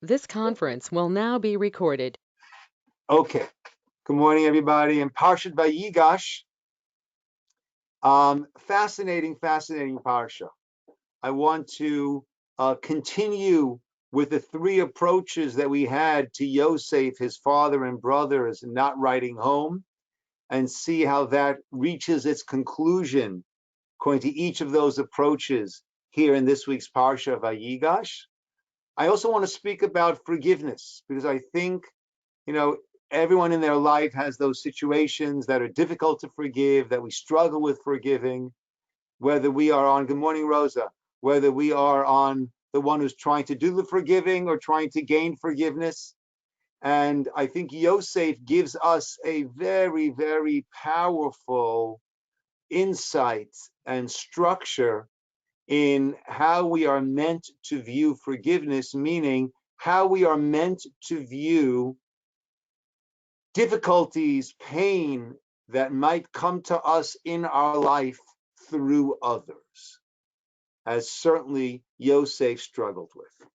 This conference will now be recorded. Okay. Good morning, everybody. In Parsha Vayigash, fascinating Parsha. I want to continue with the three approaches that we had to Yosef, his father and brothers, not writing home, and see how that reaches its conclusion according to each of those approaches here in this week's Parsha Vayigash. I also want to speak about forgiveness because I think, everyone in their life has those situations that are difficult to forgive, that we struggle with forgiving, whether we are on, good morning, Rosa, whether we are on the one who's trying to do the forgiving or trying to gain forgiveness. And I think Yosef gives us a very, very powerful insight and structure in how we are meant to view forgiveness, meaning how we are meant to view difficulties, pain that might come to us in our life through others, as certainly Yosef struggled with.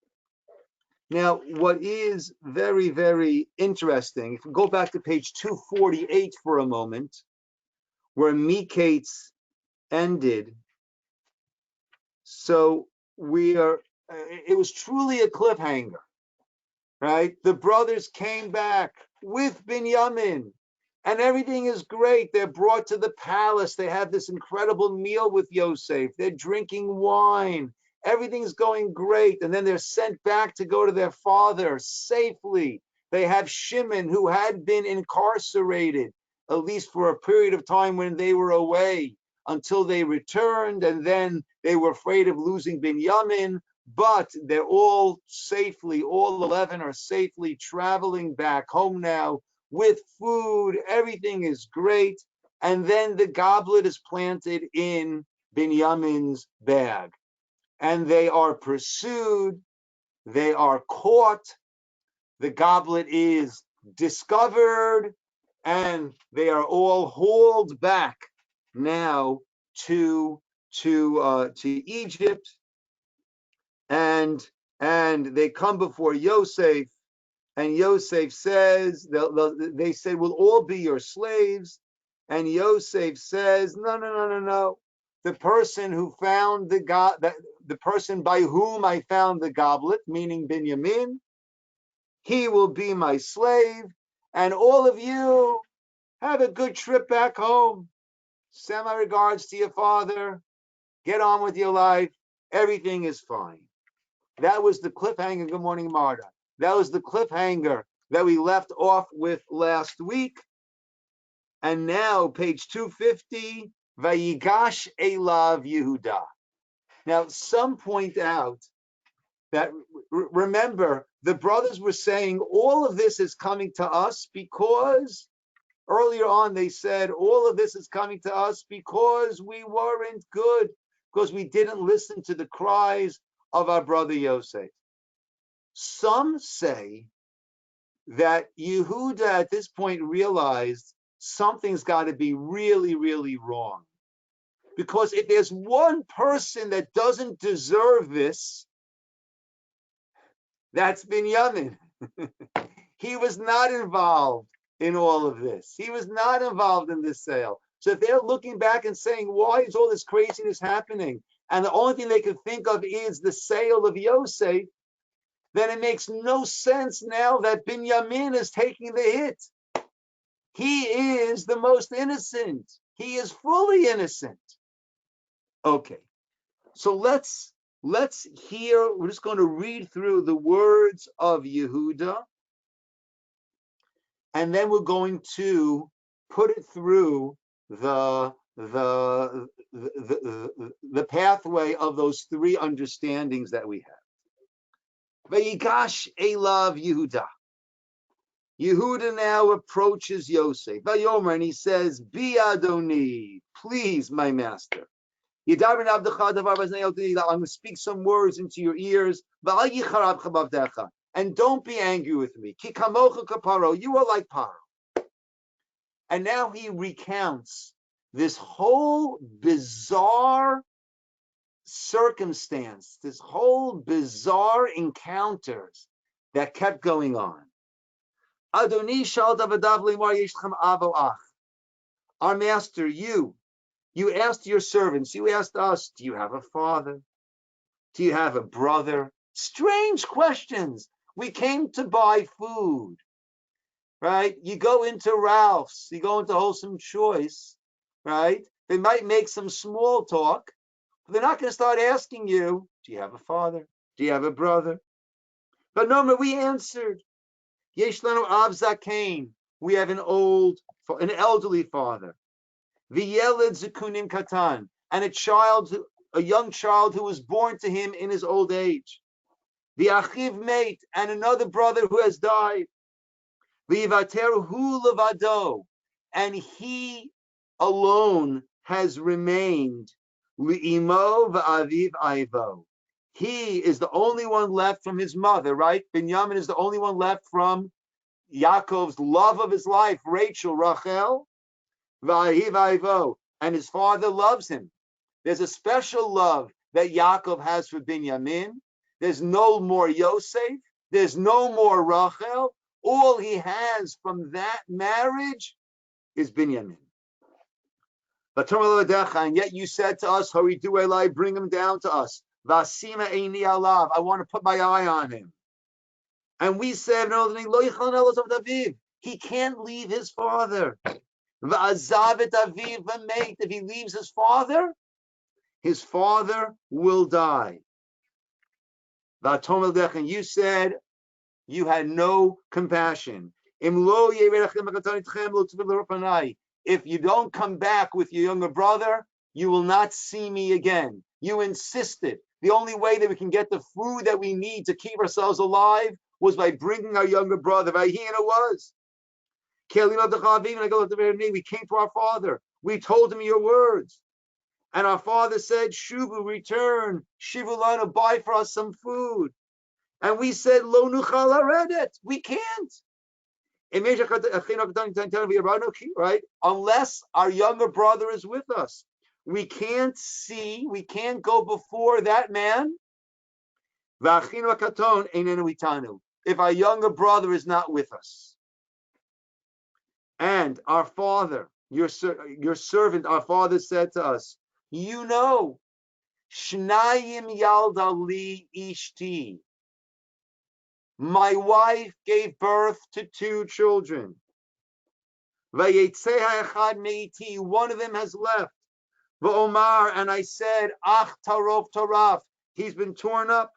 Now, what is very, very interesting, if we go back to page 248 for a moment, where Miketz ended, so it was truly a cliffhanger, right? The brothers came back with Binyamin, and everything is great. They're brought to the palace. They have this incredible meal with Yosef. They're drinking wine. Everything's going great. And then they're sent back to go to their father safely. They have Shimon, who had been incarcerated, at least for a period of time when they were away, until they returned. And then they were afraid of losing Binyamin. But they're all 11 are safely traveling back home now with food. Everything is great. And then the goblet is planted in Binyamin's bag. And they are pursued. They are caught. The goblet is discovered. And they are all hauled back now to Egypt. And they come before Yosef, and Yosef says, they say, we'll all be your slaves. And Yosef says, no. The person who found the person by whom I found the goblet, meaning Binyamin, he will be my slave. And all of you have a good trip back home. Send my regards to your father. Get on with your life. Everything is fine. That was the cliffhanger. Good morning, Marta. That was the cliffhanger that we left off with last week. And now, page 250, Vayigash Elav Yehuda. Now, some point out that, remember, the brothers were saying all of this is coming to us because earlier on they said all of this is coming to us because we weren't good, because we didn't listen to the cries of our brother Yosef. Some say that Yehuda at this point realized something's got to be really, really wrong. Because if there's one person that doesn't deserve this, that's Binyamin. He was not involved in all of this. He was not involved in this sale. So if they're looking back and saying, why is all this craziness happening? And the only thing they can think of is the sale of Yosef, then it makes no sense now that Binyamin is taking the hit. He is the most innocent. He is fully innocent. Okay, so let's hear, we're just going to read through the words of Yehuda, and then we're going to put it through the pathway of those three understandings that we have. Vayigash Elav Yehuda. Yehuda now approaches Yosef, Vayomer, and he says, Bi Adoni, please, my master. I'm going to speak some words into your ears, and don't be angry with me. You are like Paro. And now he recounts this whole bizarre circumstance, this whole bizarre encounters that kept going on. Adoni shal davadav limar yeshlchem avo ach. Our master, you asked your servants, you asked us, do you have a father? Do you have a brother? Strange questions. We came to buy food, right? You go into Ralph's, you go into Wholesome Choice, right? They might make some small talk, but they're not going to start asking you, do you have a father? Do you have a brother? But no, we answered, Yesh lanu av zakein. We have an elderly father. V'yeled zekunim katan, and a young child who was born to him in his old age. V'achiv mate, and another brother who has died. V'yivater hu levado, and he alone has remained. Li'imo v'aviv aivo. He is the only one left from his mother, right? Binyamin is the only one left from Yaakov's love of his life, Rachel, v'aviv aivo, and his father loves him. There's a special love that Yaakov has for Binyamin. There's no more Yosef. There's no more Rachel. All he has from that marriage is Binyamin. And yet you said to us, Haridu Eli, bring him down to us. Vasima eini alav, I want to put my eye on him. And we said, no, he can't leave his father. If he leaves his father will die. And you said you had no compassion. If you don't come back with your younger brother, you will not see me again. You insisted. The only way that we can get the food that we need to keep ourselves alive was by bringing our younger brother. And it was. We came to our father. We told him your words. And our father said, Shuvu, return. Shivulana, buy for us some food. And we said, Lo nuchal haredet. We can't. Right? Unless our younger brother is with us. We can't go before that man. If our younger brother is not with us. And our father, your servant, our father said to us, Shnayim yalda li ishti. My wife gave birth to 2 children. One of them has left. V'omar, and I said, Ach tarof taraf, he's been torn up.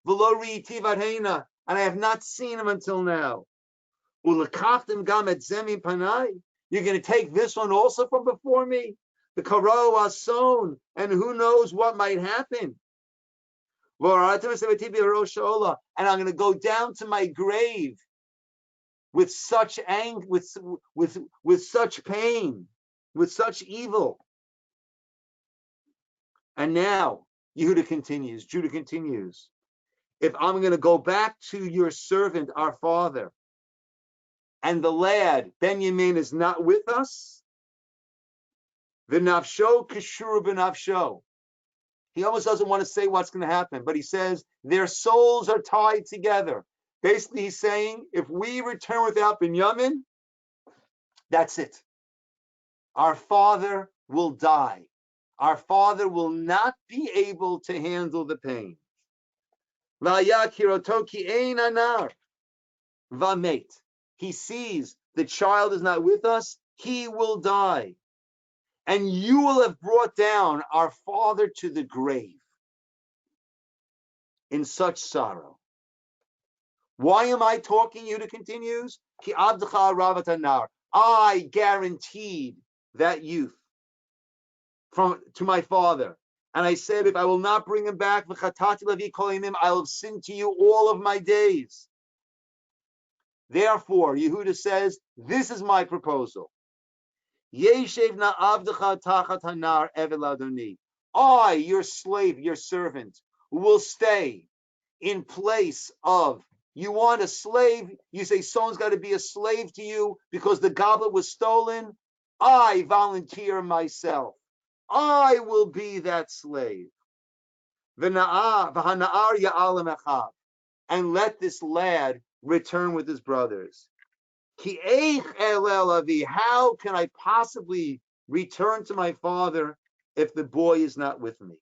V'lo ri'iti varhena, and I have not seen him until now. Ulekachtem gam et zemi panai, you're going to take this one also from before me. The karo ason, and who knows what might happen. And I'm going to go down to my grave with such anger, with such pain, with such evil. And now Judah continues. If I'm going to go back to your servant, our father, and the lad Benjamin is not with us, v'nafsho kishur b'nafsho. He almost doesn't want to say what's going to happen, but he says their souls are tied together. Basically, he's saying, if we return without Binyamin, that's it. Our father will die. Our father will not be able to handle the pain. He sees the child is not with us, he will die. And you will have brought down our father to the grave in such sorrow. Why am I talking? Yudah continues. I guaranteed that youth to my father. And I said, if I will not bring him back, I will have sinned to you all of my days. Therefore, Yehuda says, this is my proposal. I, your slave, your servant, will stay in place of, you want a slave, you say someone's got to be a slave to you because the goblet was stolen. I volunteer myself. I will be that slave. and let this lad return with his brothers. Ki eich elel avi, how can I possibly return to my father if the boy is not with me?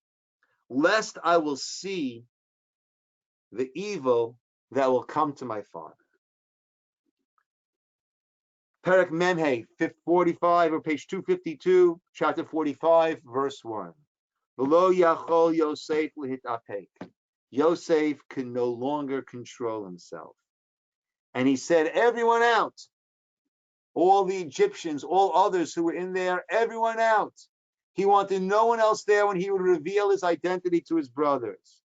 Lest I will see the evil that will come to my father. Perek Memhe, 45, or page 252, chapter 45, verse 1. V'lo yachol Yosef lihitapek. Yosef can no longer control himself. And he said, everyone out. All the Egyptians, all others who were in there, everyone out. He wanted no one else there when he would reveal his identity to his brothers.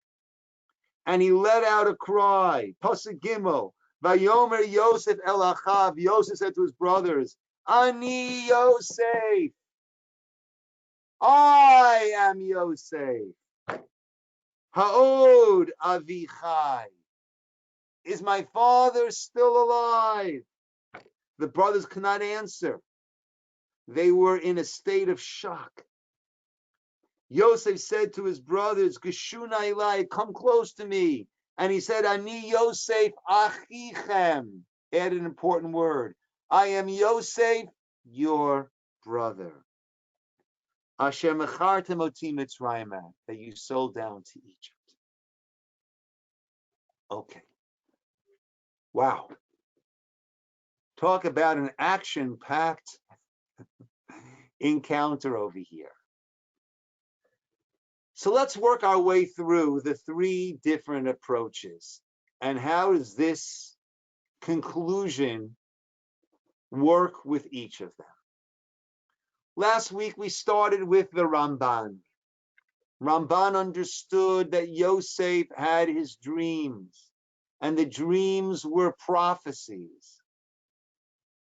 And he let out a cry. Pasuk Gimel. Vayomer Yosef el achav. Yosef said to his brothers, Ani Yosef. I am Yosef. Ha'od Avichai. Is my father still alive? The brothers could not answer. They were in a state of shock. Yosef said to his brothers, Geshuna ilai, come close to me. And he said, Ani Yosef achichem. Add an important word. I am Yosef, your brother. Asher mechartem oti Mitzrayim, that you sold down to Egypt. Okay. Wow. Talk about an action-packed encounter over here. So let's work our way through the three different approaches. And how does this conclusion work with each of them? Last week we started with the Ramban. Ramban understood that Yosef had his dreams, and the dreams were prophecies.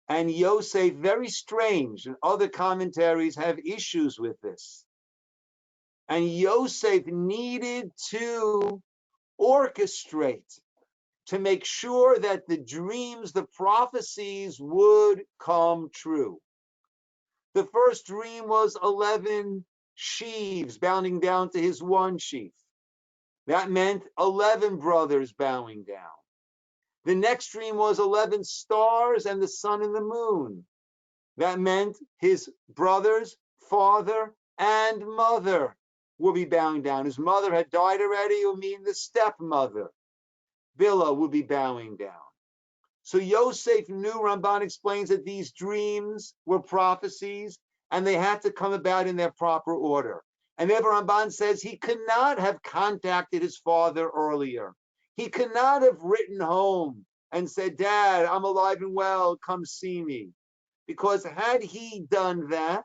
And Yosef, very strange, and other commentaries have issues with this. And Yosef needed to orchestrate to make sure that the dreams, the prophecies would come true. The first dream was 11 sheaves bowing down to his one sheaf. That meant 11 brothers bowing down. The next dream was 11 stars and the sun and the moon. That meant his brothers, father, and mother will be bowing down. His mother had died already, it would mean the stepmother, Bilhah, would be bowing down. So Yosef knew, Ramban explains, that these dreams were prophecies and they had to come about in their proper order. And therefore Ramban says he could not have contacted his father earlier. He could not have written home and said, Dad, I'm alive and well, come see me. Because had he done that,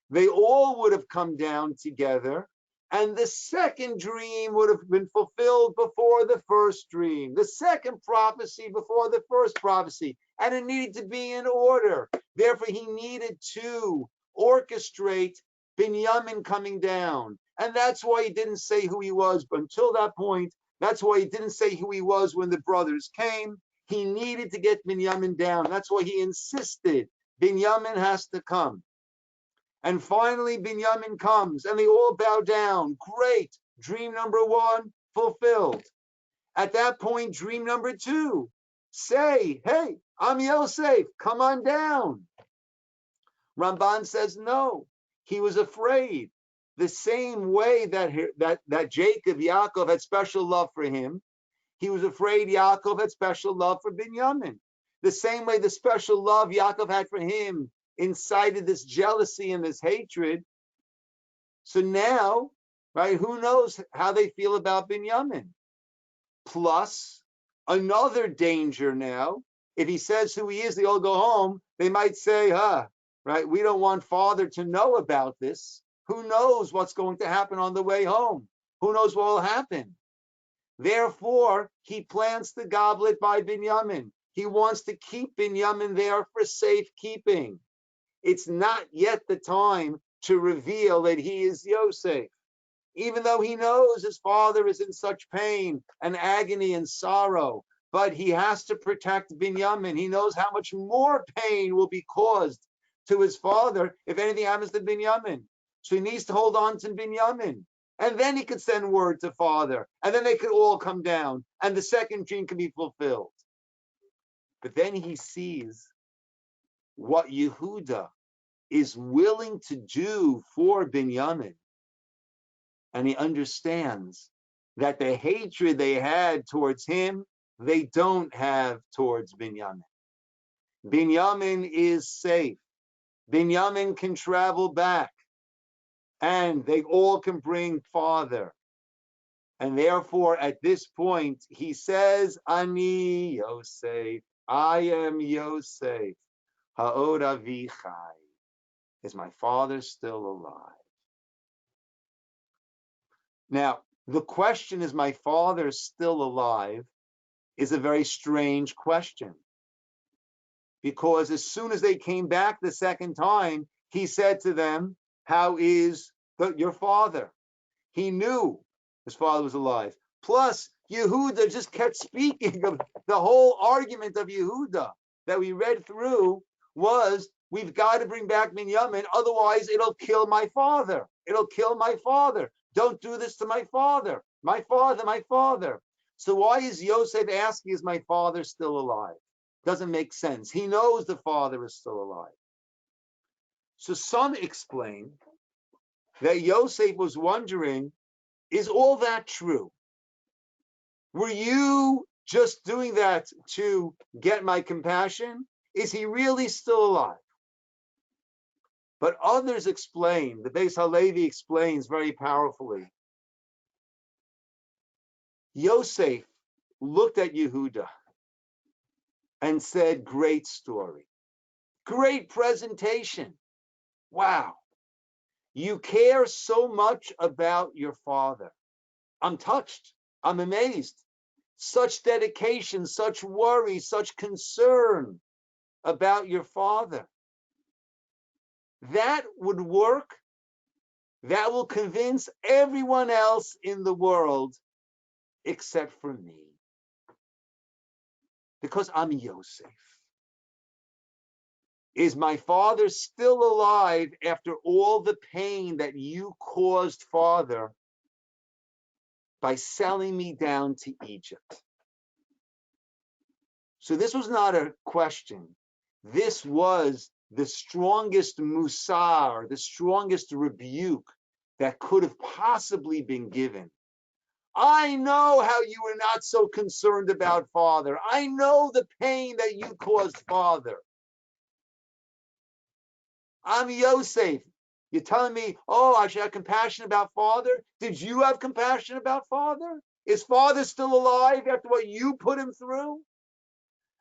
they all would have come down together, and the second dream would have been fulfilled before the first dream, the second prophecy before the first prophecy, and it needed to be in order. Therefore, he needed to orchestrate Binyamin coming down. And that's why he didn't say who he was until that point. That's why he didn't say who he was when the brothers came. He needed to get Binyamin down. That's why he insisted Binyamin has to come. And finally, Binyamin comes, and they all bow down. Great. Dream number one fulfilled. At that point, dream number two. Say, hey, I'm Yosef. Come on down. Ramban says no. He was afraid. The same way that Jacob, Yaakov, had special love for him, he was afraid Yaakov had special love for Binyamin. The same way the special love Yaakov had for him incited this jealousy and this hatred. So now, right, who knows how they feel about Binyamin? Plus, another danger now. If he says who he is, they all go home. They might say, right, we don't want father to know about this. Who knows what's going to happen on the way home? Who knows what will happen? Therefore, he plants the goblet by Binyamin. He wants to keep Binyamin there for safekeeping. It's not yet the time to reveal that he is Yosef. Even though he knows his father is in such pain and agony and sorrow, but he has to protect Binyamin. He knows how much more pain will be caused to his father if anything happens to Binyamin. So he needs to hold on to Binyamin. And then he could send word to father, and then they could all come down, and the second dream can be fulfilled. But then he sees what Yehuda is willing to do for Binyamin, and he understands that the hatred they had towards him, they don't have towards Binyamin. Binyamin is safe. Binyamin can travel back, and they all can bring father. And therefore, at this point, he says, Ani Yosef, I am Yosef. Ha'od avichai. Is my father still alive? Now, the question, is my father still alive, is a very strange question. Because as soon as they came back the second time, he said to them, how is your father? He knew his father was alive. Plus, Yehuda just kept speaking of the whole argument of Yehuda that we read through was, we've got to bring back Binyamin, otherwise it'll kill my father. It'll kill my father. Don't do this to my father. My father, my father. So why is Yosef asking, is my father still alive? Doesn't make sense. He knows the father is still alive. So some explain that Yosef was wondering, is all that true? Were you just doing that to get my compassion? Is he really still alive? But others explain, the Beis Halevi explains very powerfully. Yosef looked at Yehuda and said, great story, great presentation. Wow, you care so much about your father. I'm touched. I'm amazed. Such dedication, such worry, such concern about your father. That would work. That will convince everyone else in the world except for me. Because I'm Yosef. Is my father still alive after all the pain that you caused, father, by selling me down to Egypt? So this was not a question. This was the strongest musar, the strongest rebuke that could have possibly been given. I know how you were not so concerned about father. I know the pain that you caused father. I'm Yosef. You're telling me, oh, I should have compassion about father? Did you have compassion about father? Is father still alive after what you put him through?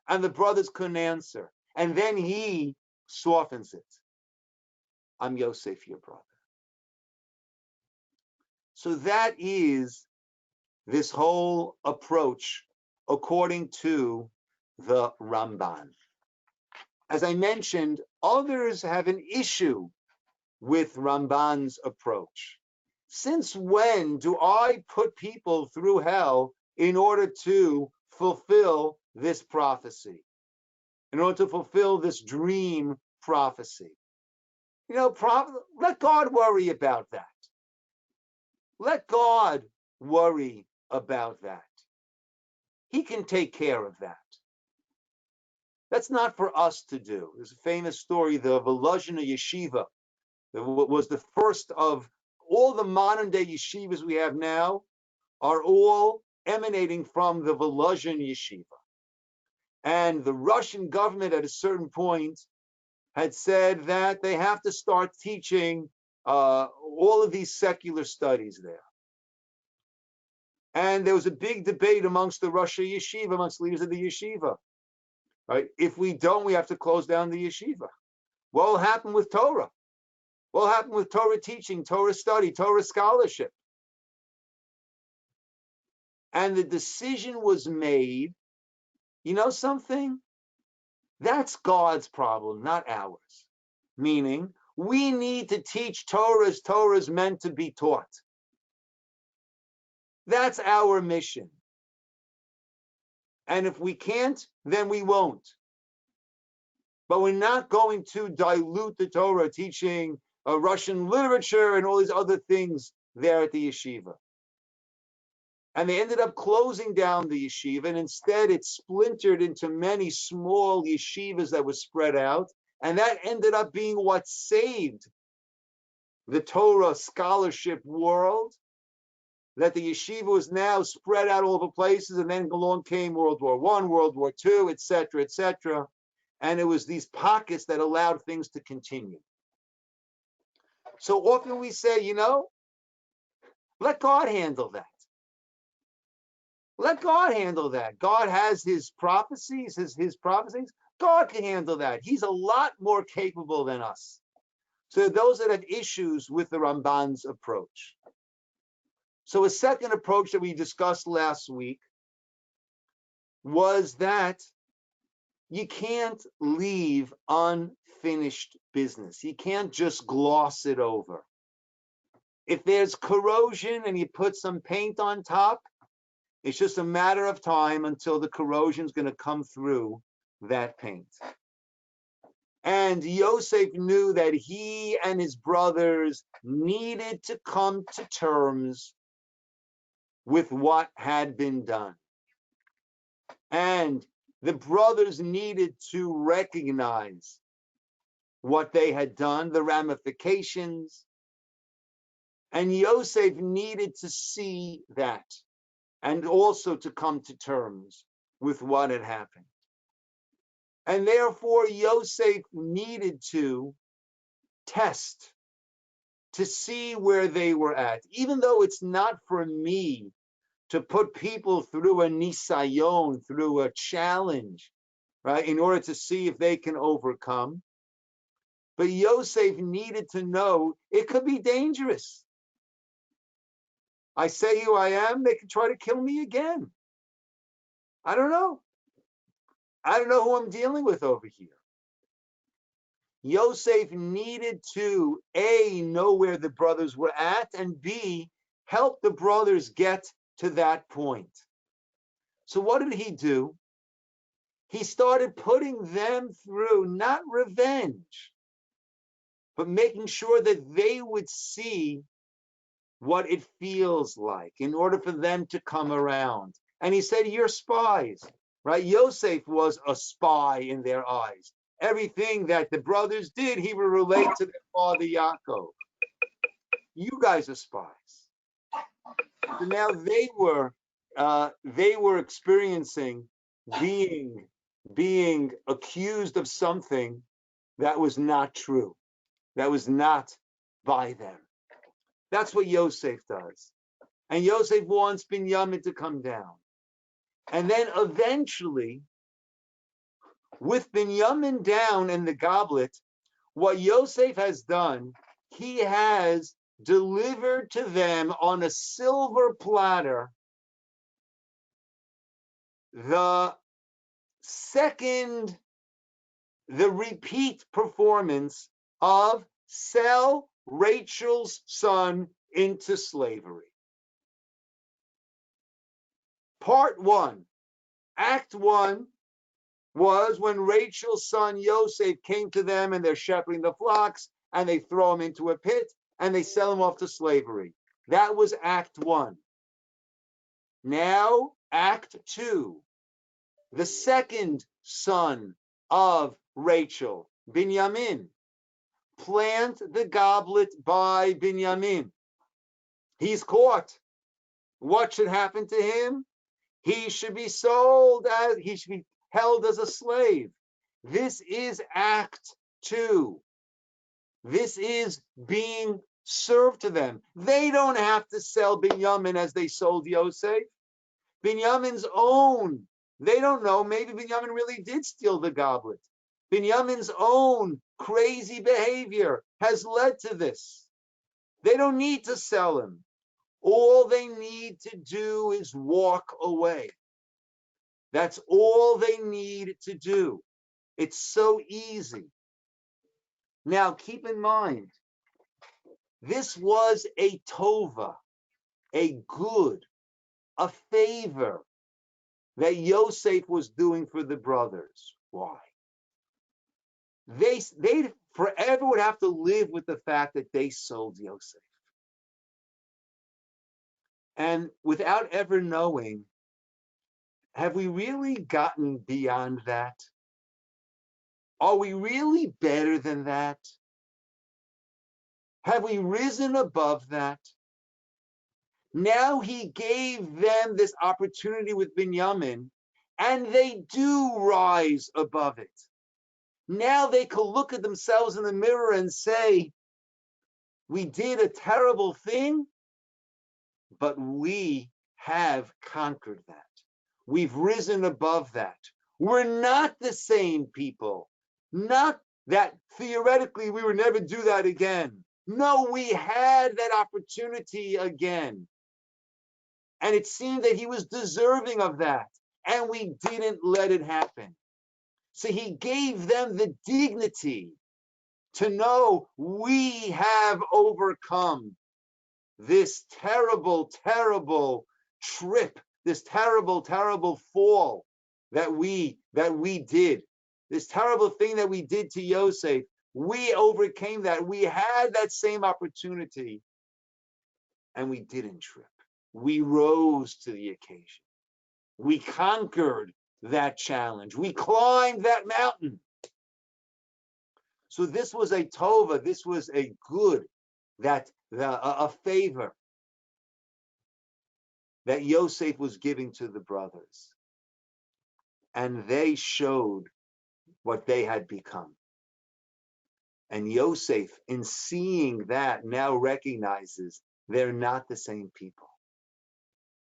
And the brothers couldn't answer. And then he softens it. I'm Yosef, your brother. So that is this whole approach according to the Ramban. As I mentioned, others have an issue with Ramban's approach. Since when do I put people through hell in order to fulfill this prophecy? In order to fulfill this dream prophecy? You know, let God worry about that. Let God worry about that. He can take care of that. That's not for us to do. There's a famous story, the Volozhina Yeshiva, that was the first of all the modern day yeshivas we have now, are all emanating from the Volozhin Yeshiva. And the Russian government at a certain point had said that they have to start teaching all of these secular studies there. And there was a big debate amongst the Russian Yeshiva, amongst leaders of the Yeshiva. Right? If we don't, we have to close down the Yeshiva. What will happen with Torah? What will happen with Torah teaching, Torah study, Torah scholarship? And the decision was made, you know something? That's God's problem, not ours. Meaning, we need to teach Torah as Torah is meant to be taught. That's our mission. And if we can't, then we won't. But we're not going to dilute the Torah, teaching Russian literature and all these other things there at the yeshiva. And they ended up closing down the yeshiva, and instead it splintered into many small yeshivas that were spread out. And that ended up being what saved the Torah scholarship world, that the yeshiva was now spread out all over places, and then along came World War I, World War II, etc., etc. And it was these pockets that allowed things to continue. So often we say, let God handle that. Let God handle that. God has his prophecies, his prophecies. God can handle that. He's a lot more capable than us. So those that have issues with the Ramban's approach. So a second approach that we discussed last week was that you can't leave unfinished business. You can't just gloss it over. If there's corrosion and you put some paint on top, it's just a matter of time until the corrosion is going to come through that paint. And Yosef knew that he and his brothers needed to come to terms with what had been done. And the brothers needed to recognize what they had done, the ramifications. And Yosef needed to see that and also to come to terms with what had happened. And therefore, Yosef needed to test to see where they were at. Even though it's not for me to put people through a nisayon, through a challenge, right, in order to see if they can overcome. But Yosef needed to know it could be dangerous. I say who I am, they could try to kill me again. I don't know. I don't know who I'm dealing with over here. Yosef needed to, A, know where the brothers were at, and B, help the brothers get to that point. So what did he do? He started putting them through, not revenge, but making sure that they would see what it feels like in order for them to come around. And he said, you're spies, right? Yosef was a spy in their eyes. Everything that the brothers did, he would relate to their father Yaakov. You guys are spies. So now they were experiencing being accused of something that was not true, that was not by them. That's what Yosef does. And Yosef wants Binyamin to come down. And then eventually, with Binyamin down and the goblet, what Yosef has done, he has delivered to them on a silver platter the repeat performance of sell Rachel's son into slavery. Part 1, Act 1 was when Rachel's son Yosef came to them and they're shepherding the flocks and they throw him into a pit and they sell him off to slavery. That was Act 1. Now, Act 2, the second son of Rachel, Binyamin. Plant the goblet by Binyamin. He's caught. What should happen to him? He should be he should be held as a slave. This is Act 2. This is being served to them. They don't have to sell Binyamin as they sold Yosef. Binyamin's own. They don't know. Maybe Binyamin really did steal the goblet. Binyamin's own crazy behavior has led to this. They don't need to sell him. All they need to do is walk away. That's all they need to do. It's so easy. Now, keep in mind, this was a tova, a good, a favor that Yosef was doing for the brothers. Why? They forever would have to live with the fact that they sold Yosef. And without ever knowing, have we really gotten beyond that? Are we really better than that? Have we risen above that? Now he gave them this opportunity with Binyamin, and they do rise above it. Now they can look at themselves in the mirror and say, we did a terrible thing, but we have conquered that. We've risen above that. We're not the same people. Not that theoretically we would never do that again. No, we had that opportunity again. And it seemed that he was deserving of that. And we didn't let it happen. So he gave them the dignity to know we have overcome this terrible, terrible trip, this terrible, terrible fall that we did, this terrible thing that we did to Yosef. We overcame that. We had that same opportunity, and we didn't trip. We rose to the occasion. We conquered that challenge. We climbed that mountain. So this was a tova. This was a good, a favor that Yosef was giving to the brothers. And they showed what they had become. And Yosef, in seeing that, now recognizes they're not the same people.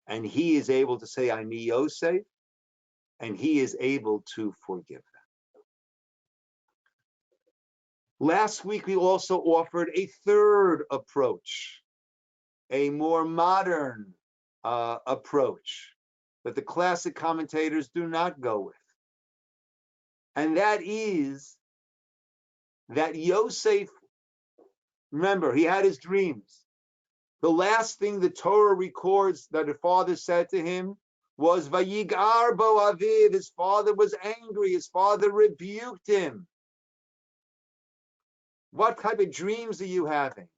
And he is able to say, I need Yosef, and he is able to forgive them. Last week, we also offered a third approach, a more modern approach that the classic commentators do not go with. And that is that Yosef, remember, he had his dreams. The last thing the Torah records that his father said to him was, Vayigar bo aviv, his father was angry, his father rebuked him. What type of dreams are you having?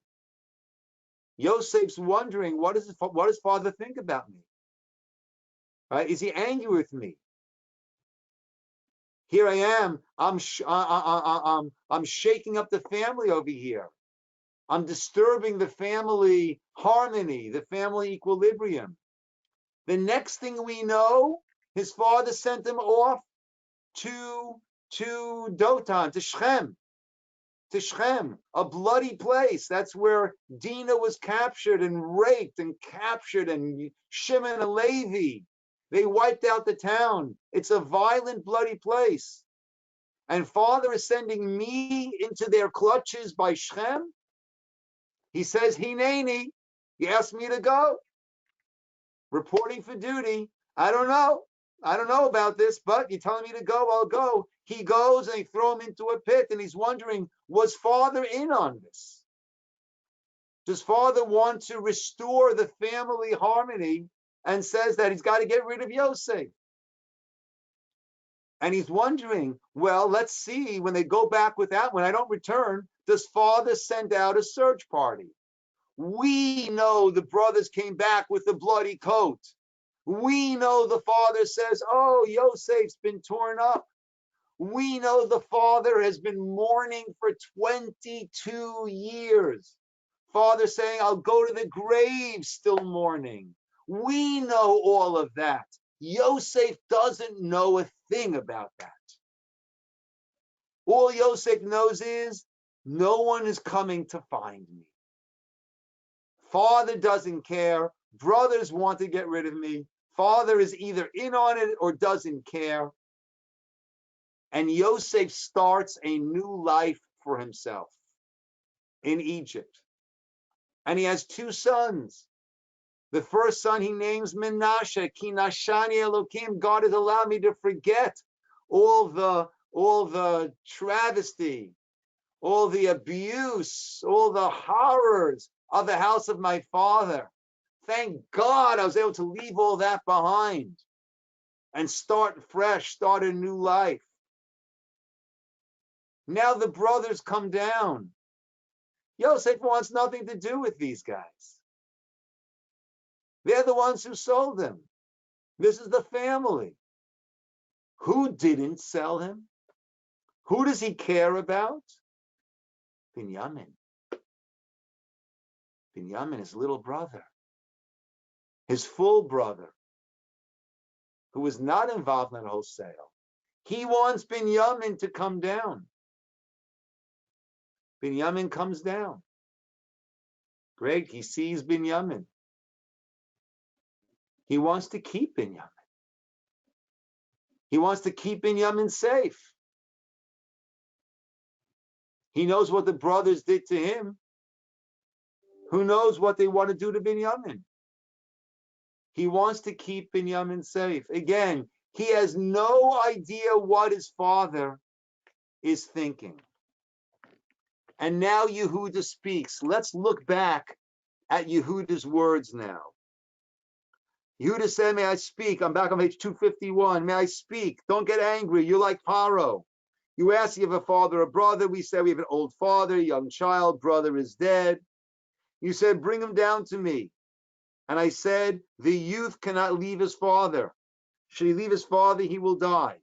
Yosef's wondering, what does father think about me? Right? Is he angry with me? Here I am, I'm shaking up the family over here. I'm disturbing the family harmony, the family equilibrium. The next thing we know, his father sent him off to Dotan, to Shechem, a bloody place. That's where Dinah was captured and raped and captured, and Shimon and Levi. They wiped out the town. It's a violent, bloody place. And father is sending me into their clutches by Shechem. He says, Hineni, he asked me to go. Reporting for duty. I don't know about this, but you're telling me to go, I'll go. He goes and they throw him into a pit, and he's wondering, was father in on this? Does father want to restore the family harmony and says that he's got to get rid of Yosef? And he's wondering, well, let's see, when they go back with that, when I don't return, does father send out a search party? We know the brothers came back with the bloody coat. We know the father says, oh, Yosef's been torn up. We know the father has been mourning for 22 years. Father saying, I'll go to the grave still mourning. We know all of that. Yosef doesn't know a thing about that. All Yosef knows is, no one is coming to find me. Father doesn't care. Brothers want to get rid of me. Father is either in on it or doesn't care. And Yosef starts a new life for himself in Egypt. And he has two sons. The first son he names Menashe, Ki Nashani Elokim. God has allowed me to forget all the travesty, all the abuse, all the horrors of the house of my father. Thank God I was able to leave all that behind and start fresh, start a new life. Now the brothers come down. Yosef wants nothing to do with these guys. They're the ones who sold him. This is the family. Who didn't sell him? Who does he care about? Binyamin. Binyamin, his little brother, his full brother, who was not involved in that whole sale. He wants Binyamin to come down. Binyamin comes down. Great, he sees Binyamin. He wants to keep Binyamin. He wants to keep Binyamin safe. He knows what the brothers did to him. Who knows what they want to do to Binyamin? He wants to keep Binyamin safe. Again, he has no idea what his father is thinking. And now Yehuda speaks. Let's look back at Yehuda's words now. Yehuda said, may I speak? I'm back on page 251. May I speak? Don't get angry. You're like Paro. You ask if you have a father or brother. We said we have an old father, young child, brother is dead. You said, bring him down to me. And I said, the youth cannot leave his father. Should he leave his father, he will die.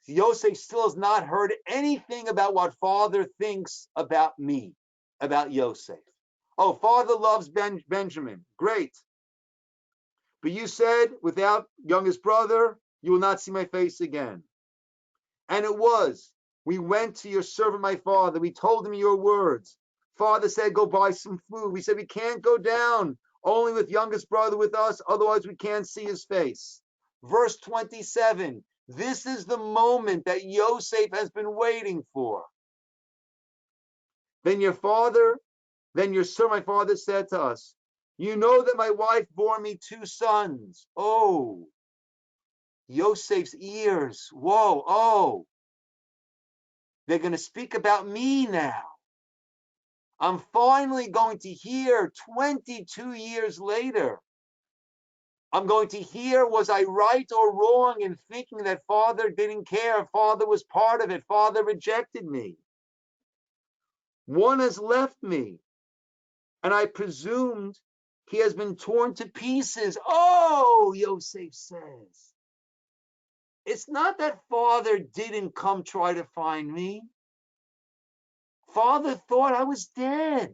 Yosef still has not heard anything about what father thinks about me, about Yosef. Oh, father loves Benjamin. Great. But you said, without youngest brother, you will not see my face again. And it was. We went to your servant, my father. We told him your words. Father said, go buy some food. We said, we can't go down. Only with youngest brother with us. Otherwise, we can't see his face. Verse 27. This is the moment that Yosef has been waiting for. Then your servant, my father said to us, you know that my wife bore me 2 sons. Oh, Yosef's ears. Whoa, oh. They're going to speak about me now. I'm finally going to hear 22 years later. I'm going to hear, was I right or wrong in thinking that father didn't care? Father was part of it. Father rejected me. One has left me. And I presumed he has been torn to pieces. Oh, Yosef says. It's not that father didn't come try to find me. Father thought I was dead.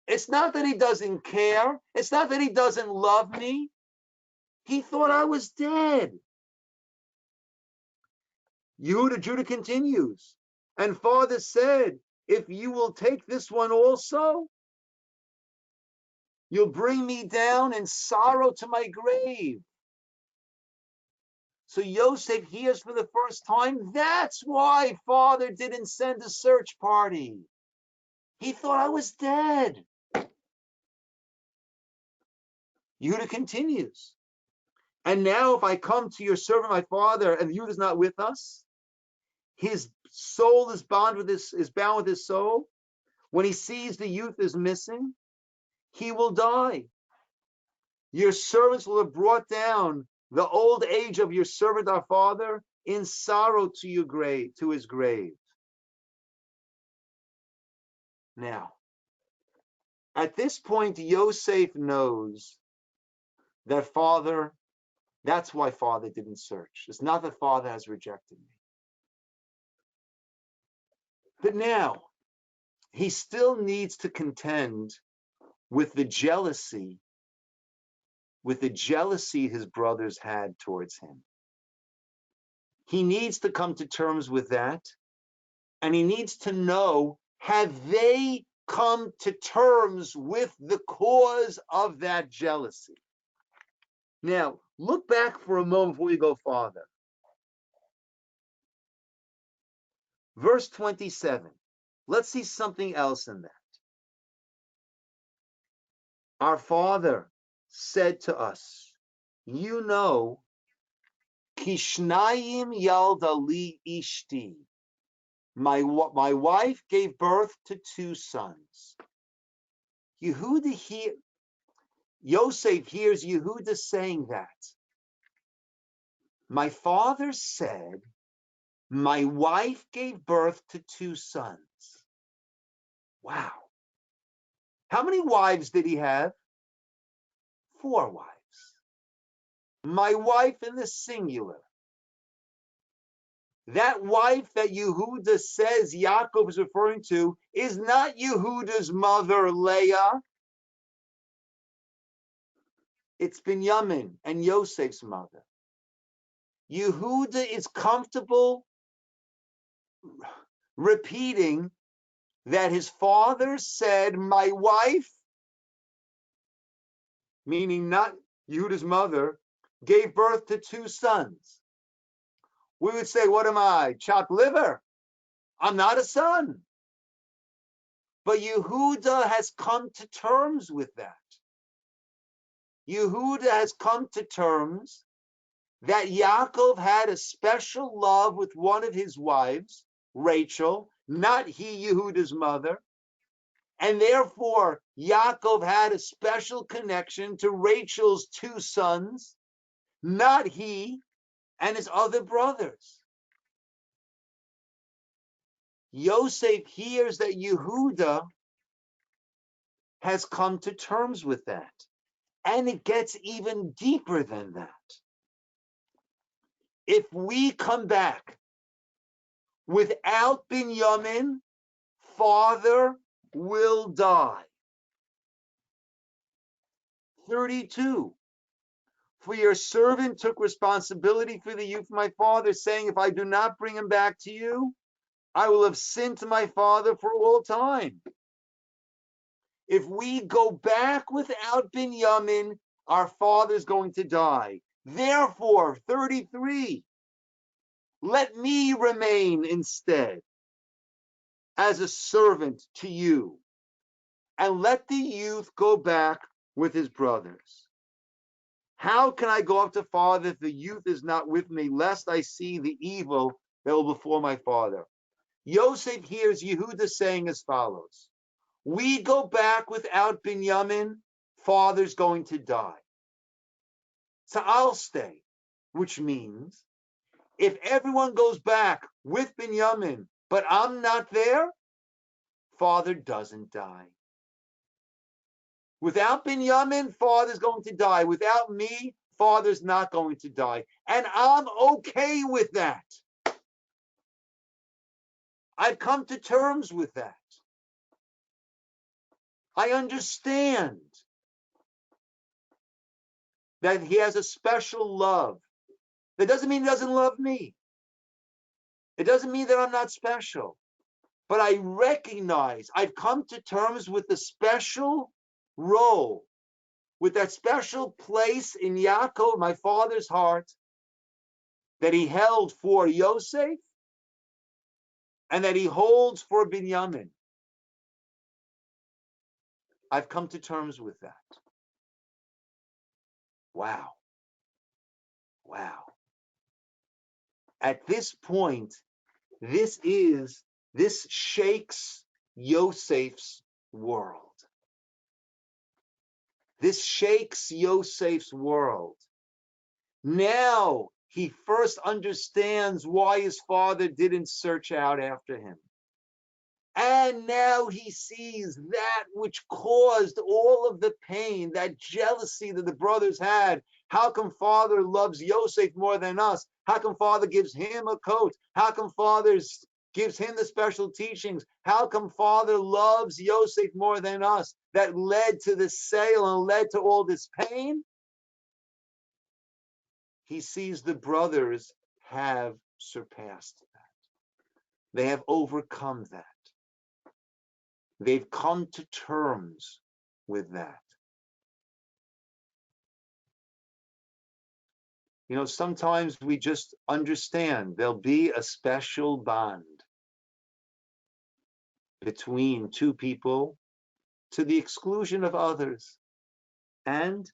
It's not that he doesn't care. It's not that he doesn't love me. He thought I was dead. Judah continues. And father said, if you will take this one also, you'll bring me down in sorrow to my grave. So Yosef hears for the first time, that's why father didn't send a search party. He thought I was dead. Yehuda continues. And now if I come to your servant, my father, and Yehuda is not with us, his soul is bound with his soul. When he sees the youth is missing, he will die. Your servants will have brought down the old age of your servant, our father, in sorrow to your grave, to his grave. Now, at this point, Yosef knows that father, that's why father didn't search. It's not that father has rejected me. But now, he still needs to contend with the jealousy his brothers had towards him. He needs to come to terms with that, and he needs to know, have they come to terms with the cause of that jealousy? Now, look back for a moment before we go farther. Verse 27. Let's see something else in that. Our father said to us, you know, Kishnayim yalda li ishti. My wife gave birth to 2 sons. Yosef hears Yehuda saying that. My father said, my wife gave birth to 2 sons. Wow. How many wives did he have? 4 wives. My wife in the singular. That wife that Yehuda says Yaakov is referring to is not Yehuda's mother, Leah. It's Binyamin and Yosef's mother. Yehuda is comfortable repeating that his father said, my wife, meaning not Yehuda's mother, gave birth to 2 sons. We would say, what am I, chopped liver? I'm not a son. But Yehuda has come to terms with that. Yehuda has come to terms that Yaakov had a special love with one of his wives, Rachel, not he, Yehuda's mother. And therefore, Yaakov had a special connection to Rachel's 2 sons, not he and his other brothers. Yosef hears that Yehuda has come to terms with that. And it gets even deeper than that. If we come back without Binyamin, father will die. 32. For your servant took responsibility for the youth of my father, saying, if I do not bring him back to you, I will have sinned to my father for all time. If we go back without Binyamin, our father's going to die. Therefore, 33, let me remain instead as a servant to you, and let the youth go back with his brothers. How can I go up to father if the youth is not with me, lest I see the evil that will befall my father? Yosef hears Yehuda saying as follows: we go back without Binyamin, father's going to die. So I'll stay, which means if everyone goes back with Binyamin, but I'm not there, father doesn't die. Without Binyamin, father's going to die. Without me, father's not going to die. And I'm okay with that. I've come to terms with that. I understand that he has a special love. That doesn't mean he doesn't love me. It doesn't mean that I'm not special. But I recognize I've come to terms with the special role, with that special place in Yaakov, my father's heart, that he held for Yosef and that he holds for Binyamin. I've come to terms with that. Wow. Wow. At this point, this shakes Yosef's world. This shakes Yosef's world. Now he first understands why his father didn't search out after him. And now he sees that which caused all of the pain, that jealousy that the brothers had. How come father loves Yosef more than us? How come father gives him a coat? How come father gives him the special teachings? How come father loves Yosef more than us? That led to the sale and led to all this pain. He sees the brothers have surpassed that. They have overcome that. They've come to terms with that. You know, sometimes we just understand there'll be a special bond between 2 people to the exclusion of others. And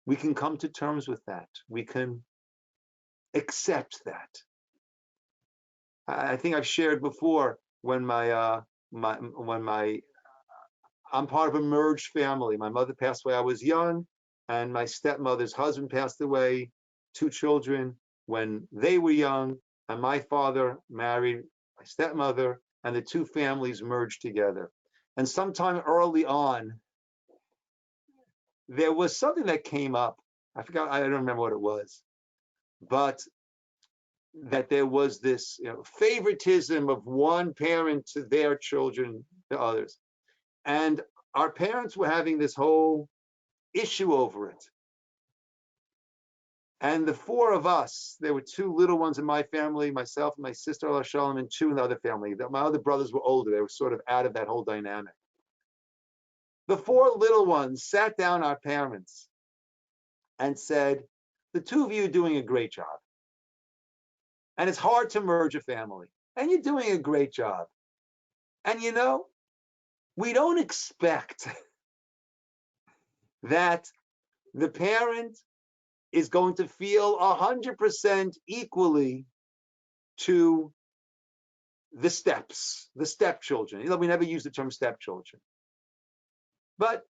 we can come to terms with that. We can accept that. I think I've shared before when I'm part of a merged family. My mother passed away, I was young, and my stepmother's husband passed away, 2 children when they were young, and my father married my stepmother, and the 2 families merged together. And sometime early on, there was something that came up. I forgot, I don't remember what it was, but that there was this favoritism of one parent to their children to others. And our parents were having this whole issue over it. And the four of us, there were two little ones in my family, myself and my sister, Allah Shalom, and two in the other family. My other brothers were older. They were sort of out of that whole dynamic. The four little ones sat down our parents and said, the two of you are doing a great job. And it's hard to merge a family. And you're doing a great job. And we don't expect that the parent is going to feel 100% equally to the stepchildren. We never use the term stepchildren. But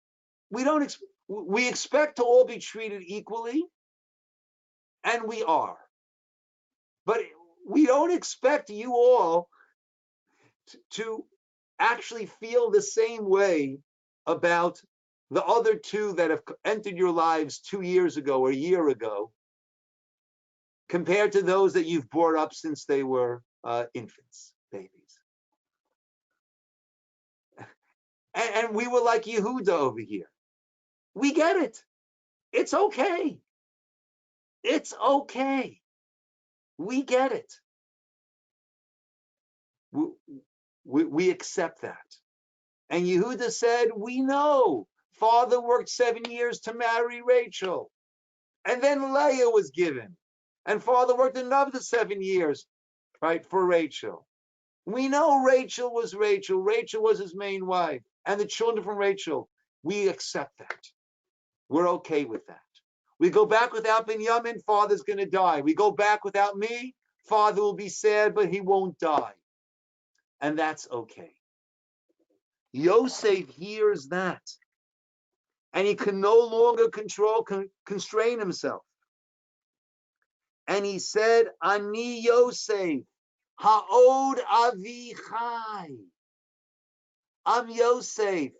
we expect to all be treated equally, and we are. But we don't expect you all to actually feel the same way about the other two that have entered your lives 2 years ago or a year ago, compared to those that you've brought up since they were infants, babies. And we were like Yehuda over here. We get it. It's okay. It's okay. We get it. We accept that. And Yehuda said, we know. Father worked 7 years to marry Rachel. And then Leah was given. And father worked another 7 years, right, for Rachel. We know Rachel was Rachel. Rachel was his main wife. And the children from Rachel. We accept that. We're okay with that. We go back without Binyamin, father's going to die. We go back without me, father will be sad, but he won't die. And that's okay. Yosef hears that. And he can no longer constrain himself. And he said, Ani Yosef, ha'od avichai. I'm Yosef.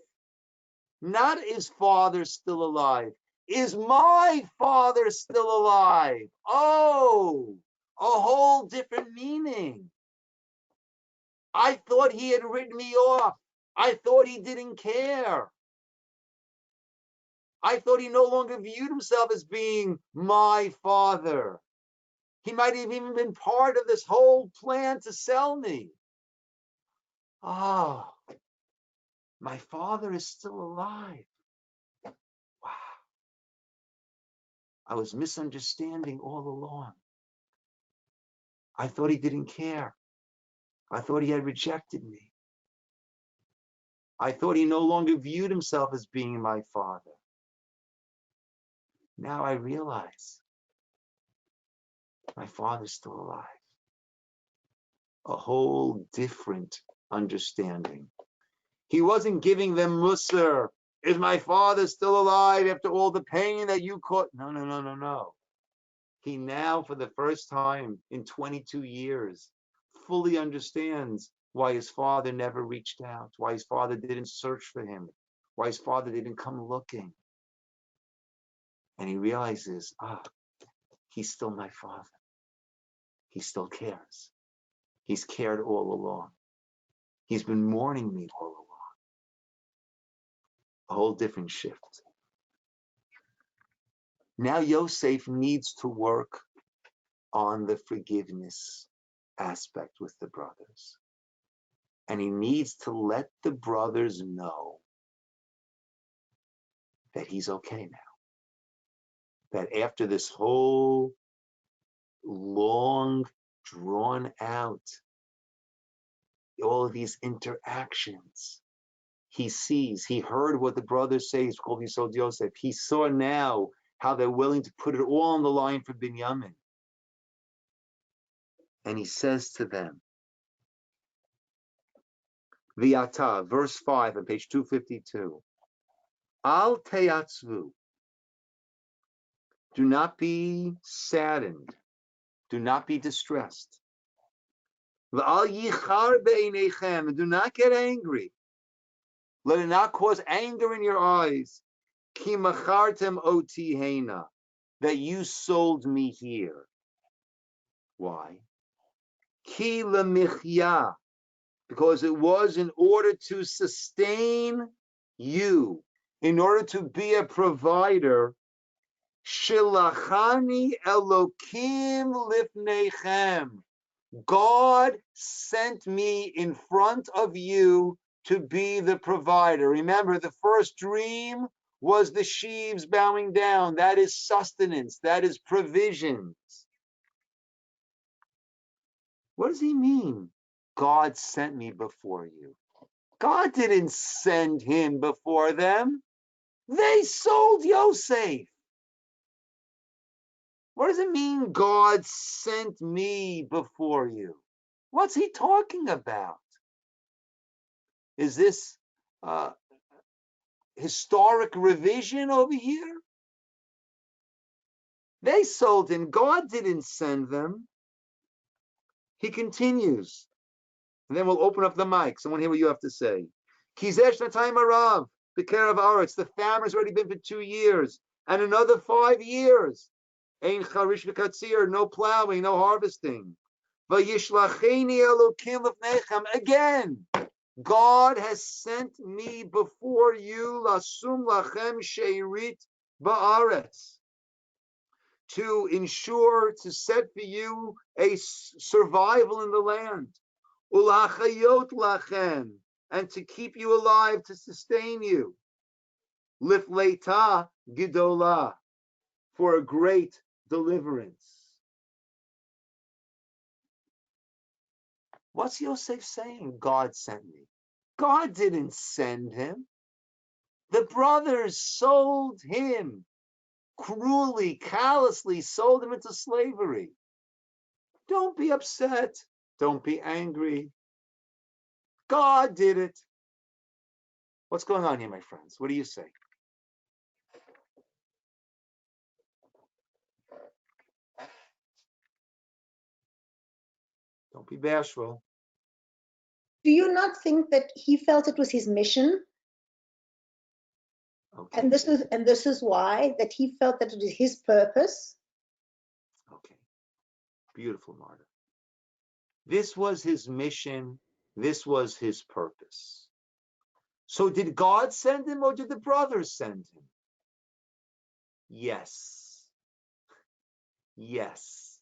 Not is father still alive. Is my father still alive? Oh, a whole different meaning. I thought he had written me off. I thought he didn't care. I thought he no longer viewed himself as being my father. He might have even been part of this whole plan to sell me. Oh, my father is still alive. Wow. I was misunderstanding all along. I thought he didn't care. I thought he had rejected me. I thought he no longer viewed himself as being my father. Now I realize my father's still alive. A whole different understanding. He wasn't giving them Musar. Is my father still alive after all the pain that you caused? No. He now, for the first time in 22 years, fully understands why his father never reached out, why his father didn't search for him, why his father didn't come looking. And he realizes, he's still my father. He still cares. He's cared all along. He's been mourning me all along. A whole different shift. Now Yosef needs to work on the forgiveness aspect with the brothers. And he needs to let the brothers know that he's okay now. That after this whole long, drawn out, all of these interactions, he heard what the brothers say. It's called Yisroel Yosef. He saw now how they're willing to put it all on the line for Binyamin. And he says to them, V'ata, verse 5 on page 252, Al teyatzvu, do not be saddened, do not be distressed. V'al yichar be'einechem, do not get angry. Let it not cause anger in your eyes. Ki machartem oti hena, that you sold me here. Why? Ki lemichya, because it was in order to sustain you, in order to be a provider. Shilachani Elokim lifnechem. God sent me in front of you to be the provider. Remember, the first dream was the sheaves bowing down. That is sustenance. That is provisions. What does he mean? God sent me before you. God didn't send him before them. They sold Yosef. What does it mean, God sent me before you? What's he talking about? Is this historic revision over here? They sold him. God didn't send them. He continues. And then we'll open up the mics. I want to hear what you have to say. Kizesh Natayim Arav, the care of Aretz. The famine has already been for 2 years. And another 5 years. Ein charish v'katzir, no plowing, no harvesting. Vayishlacheni Elokim lefnechem. Again, God has sent me before you, lasum lachem sheirit ba'aretz, to ensure, to set for you a survival in the land. Ulachayot lachem, and to keep you alive, to sustain you. Lifleita gidola, for a great deliverance. What's Yosef saying? God sent me. God didn't send him. The brothers sold him, cruelly, callously sold him into slavery. Don't be upset. Don't be angry. God did it. What's going on here, my friends? What do you say? Don't be bashful. Do you not think that he felt it was his mission? Okay. And this is why that he felt that it was his purpose. Okay. Beautiful, Marta. This was his mission. This was his purpose. So did God send him or did the brothers send him? Yes. Yes.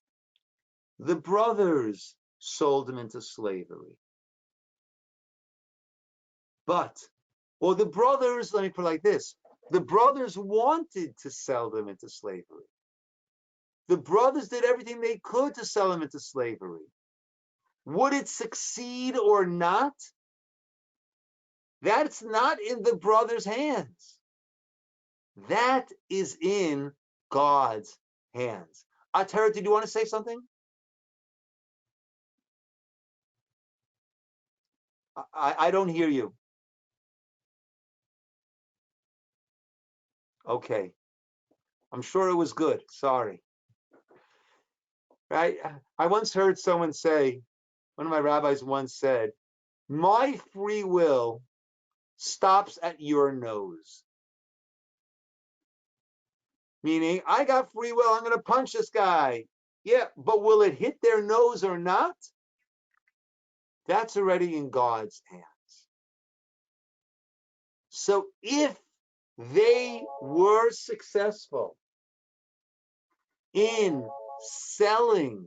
The brothers sold him into slavery. Or the brothers, let me put it like this, the brothers wanted to sell them into slavery. The brothers did everything they could to sell them into slavery. Would it succeed or not? That's not in the brothers' hands. That is in God's hands. Atara, did you want to say something? I don't hear you. Okay. I'm sure it was good. Sorry. Right? I once heard someone say, one of my rabbis once said, my free will stops at your nose. Meaning, I got free will, I'm going to punch this guy. Yeah, but will it hit their nose or not? That's already in God's hands. So if they were successful in selling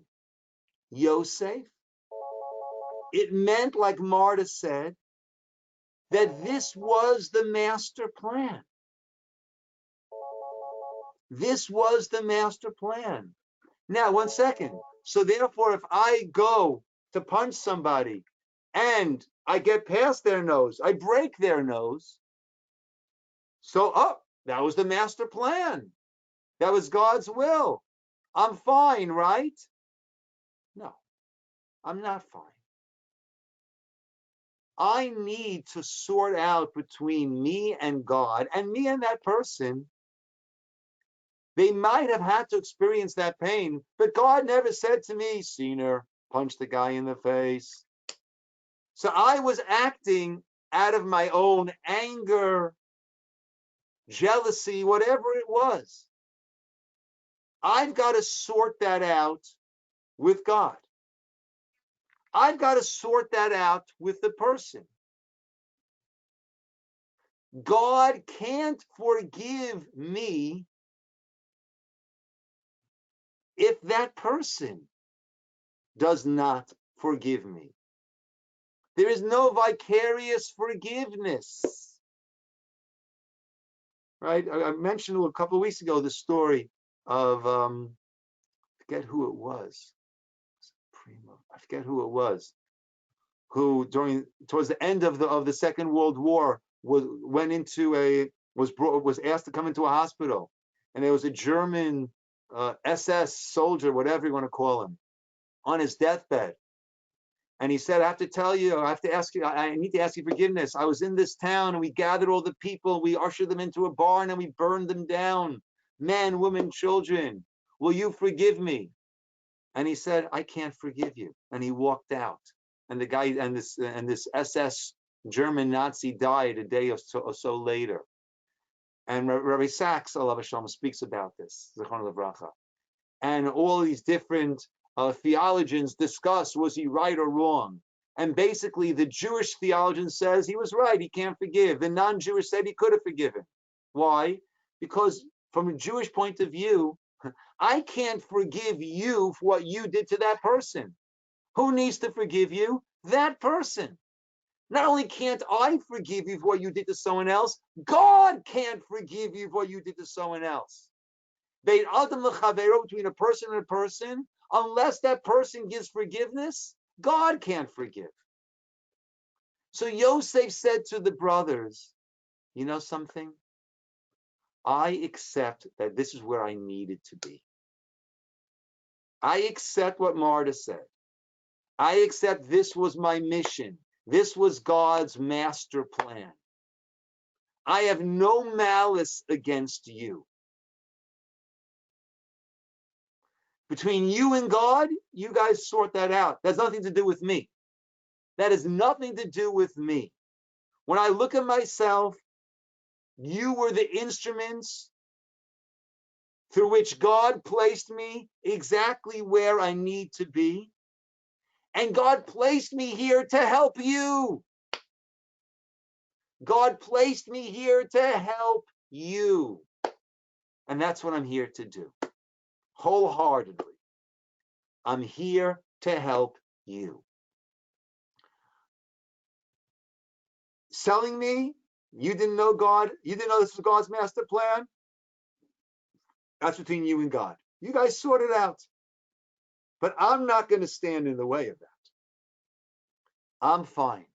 Yosef, it meant, like Marta said, that this was the master plan. This was the master plan. Now, 1 second. So therefore, if I go to punch somebody and I get past their nose, I break their nose. So, that was the master plan. That was God's will. I'm fine, right? No, I'm not fine. I need to sort out between me and God and me and that person. They might have had to experience that pain, but God never said to me, Ciner, punch the guy in the face. So I was acting out of my own anger, jealousy, whatever it was. I've got to sort that out with God. I've got to sort that out with the person. God can't forgive me if that person does not forgive me. There is no vicarious forgiveness. Right? I mentioned a couple of weeks ago the story of, I forget who it was. I forget who it was, who towards the end of the Second World War was asked to come into a hospital, and there was a German SS soldier, whatever you want to call him, on his deathbed, and he said, I have to ask you, I need to ask you forgiveness. I was in this town and we gathered all the people, we ushered them into a barn and we burned them down, men, women, children. Will you forgive me? And he said, I can't forgive you. And he walked out. And the guy and this SS German Nazi died a day or so later. And Rabbi Sachs, alav hashalom, speaks about this, Zechron Livracha. And all these different theologians discuss, was he right or wrong? And basically, the Jewish theologian says he was right, he can't forgive. The non-Jewish said he could have forgiven. Why? Because from a Jewish point of view, I can't forgive you for what you did to that person. Who needs to forgive you? That person. Not only can't I forgive you for what you did to someone else, God can't forgive you for what you did to someone else. Between a person and a person, unless that person gives forgiveness, God can't forgive. So Yosef said to the brothers, you know something? I accept that this is where I needed to be. I accept what Marta said. I accept this was my mission. This was God's master plan. I have no malice against you. Between you and God, you guys sort that out. That's nothing to do with me. That has nothing to do with me. When I look at myself, you were the instruments through which God placed me exactly where I need to be. And God placed me here to help you. God placed me here to help you. And that's what I'm here to do. Wholeheartedly. I'm here to help you. Selling me, you didn't know God, you didn't know this was God's master plan. That's between you and God. You guys sort it out. But I'm not going to stand in the way of that. I'm fine.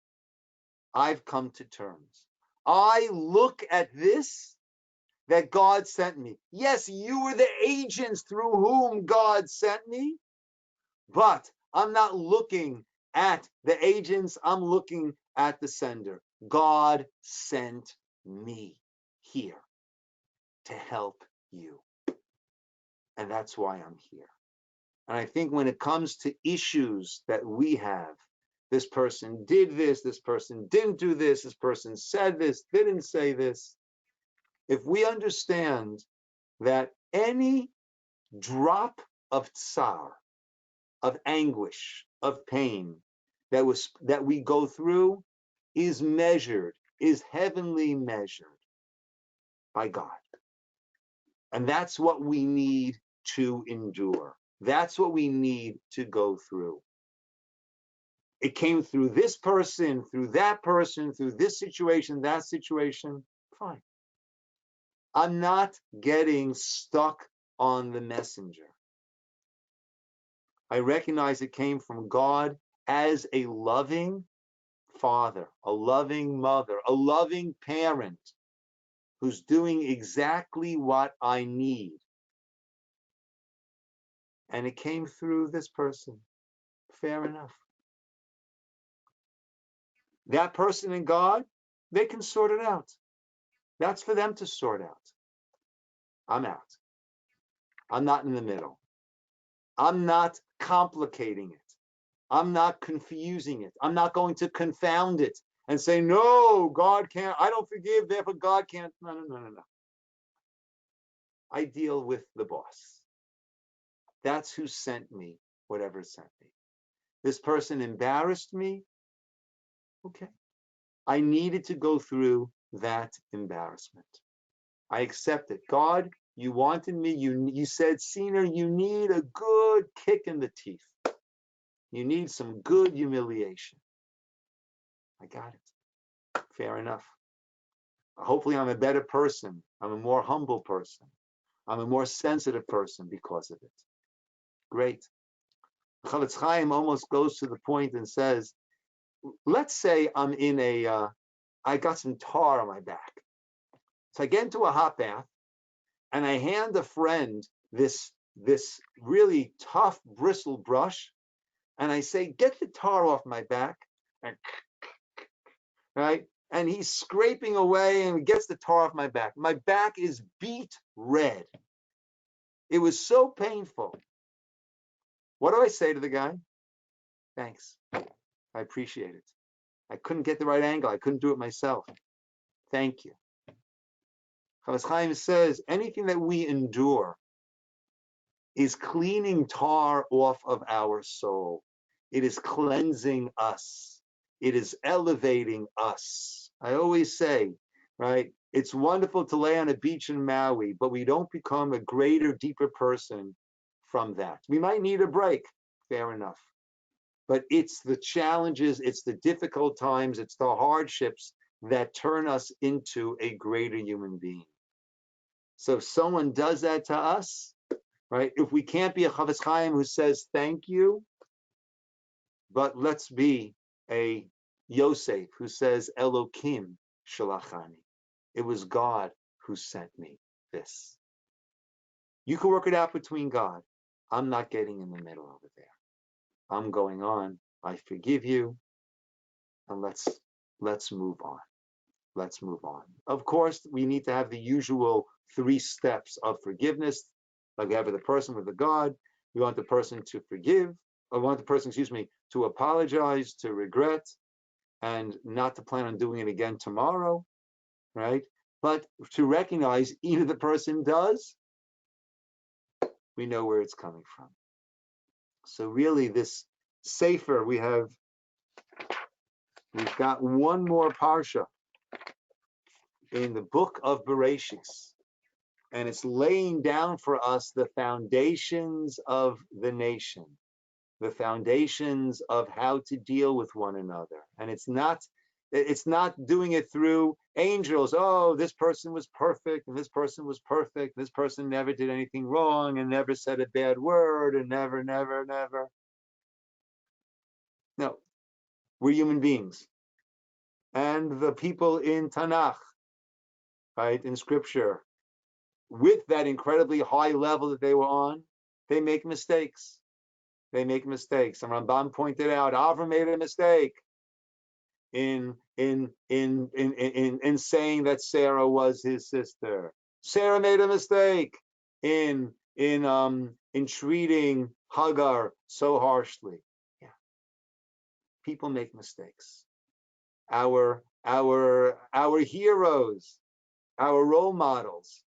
I've come to terms. I look at this that God sent me. Yes, you were the agents through whom God sent me, but I'm not looking at the agents. I'm looking at the sender. God sent me here to help you. And that's why I'm here. And I think when it comes to issues that we have, this person did this person didn't do this person said this, didn't say this. If we understand that any drop of tsar, of anguish, of pain that we go through is measured, is heavenly measured by God. And that's what we need to endure. That's what we need to go through. It came through this person, through that person, through this situation, that situation. Fine. I'm not getting stuck on the messenger. I recognize it came from God as a loving father, a loving mother, a loving parent who's doing exactly what I need. And it came through this person. Fair enough. That person and God, they can sort it out. That's for them to sort out. I'm out. I'm not in the middle. I'm not complicating it. I'm not confusing it. I'm not going to confound it and say, no, God can't, I don't forgive, therefore God can't. No. I deal with the boss. That's who sent me whatever sent me. This person embarrassed me. Okay. I needed to go through that embarrassment. I accept it. God, you wanted me. You said, Ciner, you need a good kick in the teeth. You need some good humiliation. I got it. Fair enough. Hopefully I'm a better person. I'm a more humble person. I'm a more sensitive person because of it. Great. Chavetz Chaim almost goes to the point and says, let's say I'm in I got some tar on my back. So I get into a hot bath and I hand a friend this really tough bristle brush and I say, get the tar off my back. And, right? And he's scraping away and gets the tar off my back. My back is beet red. It was so painful. What do I say to the guy? Thanks. I appreciate it. I couldn't get the right angle. I couldn't do it myself. Thank you. Chavetz Chaim says anything that we endure is cleaning tar off of our soul. It is cleansing us. It is elevating us. I always say, right, it's wonderful to lay on a beach in Maui, but we don't become a greater, deeper person from that. We might need a break, fair enough. But it's the challenges, it's the difficult times, it's the hardships that turn us into a greater human being. So if someone does that to us, right, if we can't be a Chavetz Chaim who says thank you, but let's be a Yosef who says Elokim shalachani. It was God who sent me this. You can work it out between God. I'm not getting in the middle over there. I'm going on. I forgive you, and let's move on. Let's move on. Of course, we need to have the usual 3 steps of forgiveness, like we have with the person, with the God. We want the person to forgive, or want the person, to apologize, to regret, and not to plan on doing it again tomorrow, right? But to recognize either the person does, we know where it's coming from. So really, this Sefer, we've got one more Parsha in the book of Bereshis, and it's laying down for us the foundations of the nation, the foundations of how to deal with one another. And it's not doing it through angels. Oh, this person was perfect, and this person was perfect. This person never did anything wrong and never said a bad word and never. No, we're human beings. And the people in Tanakh, right, in scripture, with that incredibly high level that they were on, they make mistakes. And Rambam pointed out, Avram made a mistake in saying that Sarah was his sister. Sarah made a mistake in treating Hagar so harshly. Yeah. People make mistakes. Our heroes, our role models,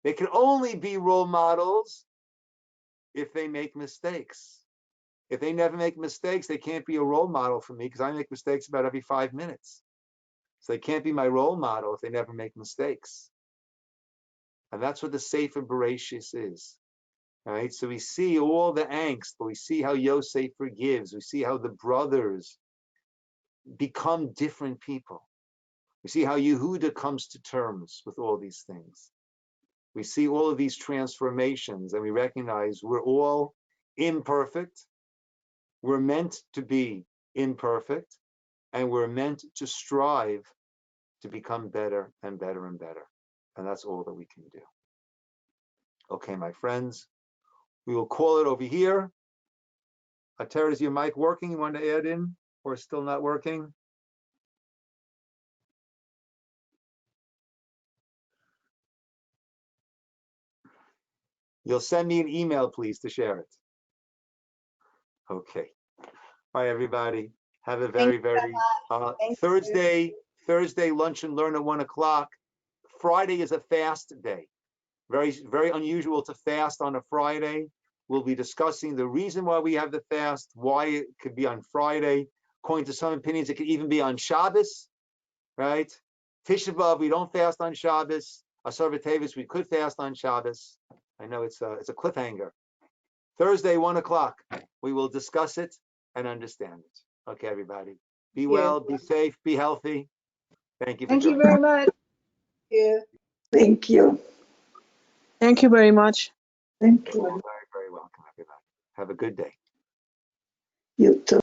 they can only be role models if they make mistakes. If they never make mistakes, they can't be a role model for me because I make mistakes about every 5 minutes. So they can't be my role model if they never make mistakes. And that's what the Sefer Bereshis is. All right. So we see all the angst, but we see how Yosef forgives. We see how the brothers become different people. We see how Yehuda comes to terms with all these things. We see all of these transformations, and we recognize we're all imperfect. We're meant to be imperfect, and we're meant to strive to become better and better and better. And that's all that we can do. Okay, my friends, we will call it over here. Atera, is your mic working? You want to add in, or still not working? You'll send me an email, please, to share it. Okay. Bye, everybody. Have a very Thursday lunch and learn at 1 o'clock. Friday is a fast day. Very, very unusual to fast on a Friday. We'll be discussing the reason why we have the fast, why it could be on Friday. According to some opinions, it could even be on Shabbos, right? Tisha B'Av, we don't fast on Shabbos. Asar B'Tevis, we could fast on Shabbos. I know it's a cliffhanger. Thursday, 1 o'clock, we will discuss it and understand it. Okay, everybody. Be well, be safe, be healthy. Thank you for joining. Thank you very much. Yeah. Thank you. Thank you very much. Thank You're you. very, very welcome, everybody. Have a good day. You too.